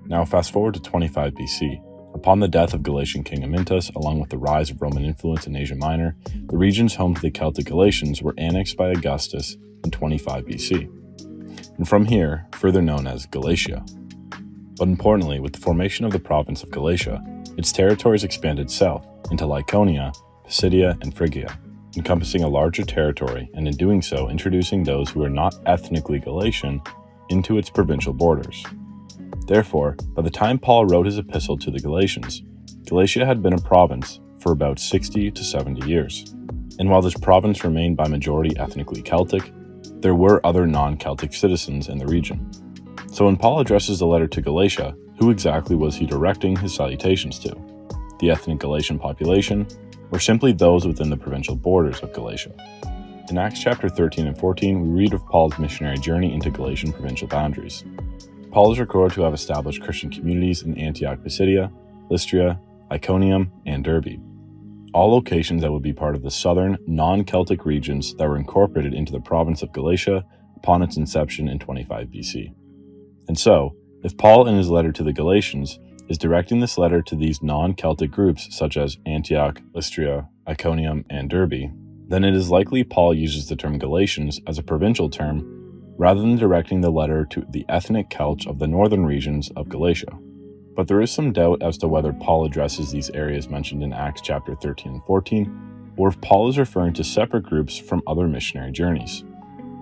Now fast forward to 25 BC. Upon the death of Galatian king Amyntas, along with the rise of Roman influence in Asia Minor, the regions home to the Celtic Galatians were annexed by Augustus in 25 BC, and from here, further known as Galatia. But importantly, with the formation of the province of Galatia, its territories expanded south into Lycaonia, Pisidia, and Phrygia, encompassing a larger territory, and in doing so introducing those who were not ethnically Galatian into its provincial borders. Therefore, by the time Paul wrote his epistle to the Galatians, Galatia had been a province for about 60 to 70 years. And while this province remained by majority ethnically Celtic, there were other non-Celtic citizens in the region. So when Paul addresses the letter to Galatia, who exactly was he directing his salutations to? The ethnic Galatian population, or simply those within the provincial borders of Galatia? In Acts chapter 13 and 14, we read of Paul's missionary journey into Galatian provincial boundaries. Paul is recorded to have established Christian communities in Antioch, Pisidia, Lystra, Iconium, and Derbe, all locations that would be part of the southern, non-Celtic regions that were incorporated into the province of Galatia upon its inception in 25 BC. And so, if Paul in his letter to the Galatians is directing this letter to these non-Celtic groups such as Antioch, Lystra, Iconium, and Derbe, then it is likely Paul uses the term Galatians as a provincial term rather than directing the letter to the ethnic Celts of the northern regions of Galatia. But there is some doubt as to whether Paul addresses these areas mentioned in Acts chapter 13 and 14, or if Paul is referring to separate groups from other missionary journeys.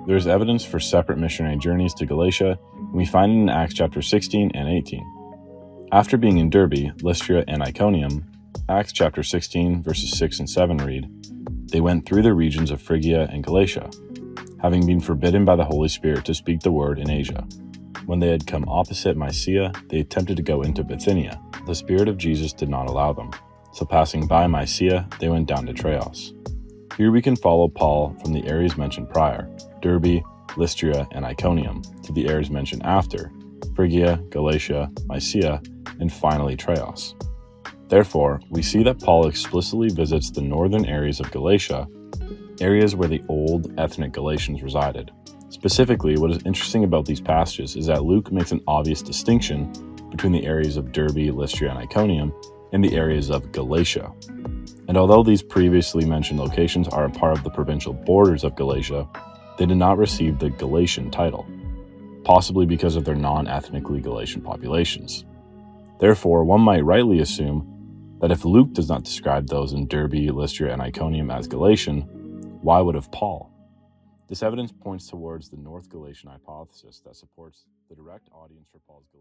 There is evidence for separate missionary journeys to Galatia, and we find it in Acts chapter 16 and 18. After being in Derbe, Lystra, and Iconium, Acts chapter 16 verses 6 and 7 read, "They went through the regions of Phrygia and Galatia, having been forbidden by the Holy Spirit to speak the word in Asia. When they had come opposite Mysia, they attempted to go into Bithynia. The Spirit of Jesus did not allow them. So passing by Mysia, they went down to Troas." Here we can follow Paul from the areas mentioned prior, Derbe, Lystra, and Iconium, to the areas mentioned after, Phrygia, Galatia, Mysia, and finally Troas. Therefore, we see that Paul explicitly visits the northern areas of Galatia, areas where the old ethnic Galatians resided. Specifically, what is interesting about these passages is that Luke makes an obvious distinction between the areas of Derbe, Lystra, and Iconium and the areas of Galatia. And although these previously mentioned locations are a part of the provincial borders of Galatia, they did not receive the Galatian title, possibly because of their non-ethnically Galatian populations. Therefore, one might rightly assume that if Luke does not describe those in Derbe, Lystra, and Iconium as Galatian, why would have Paul? This evidence points towards the North Galatian hypothesis that supports the direct audience for Paul's Galatian.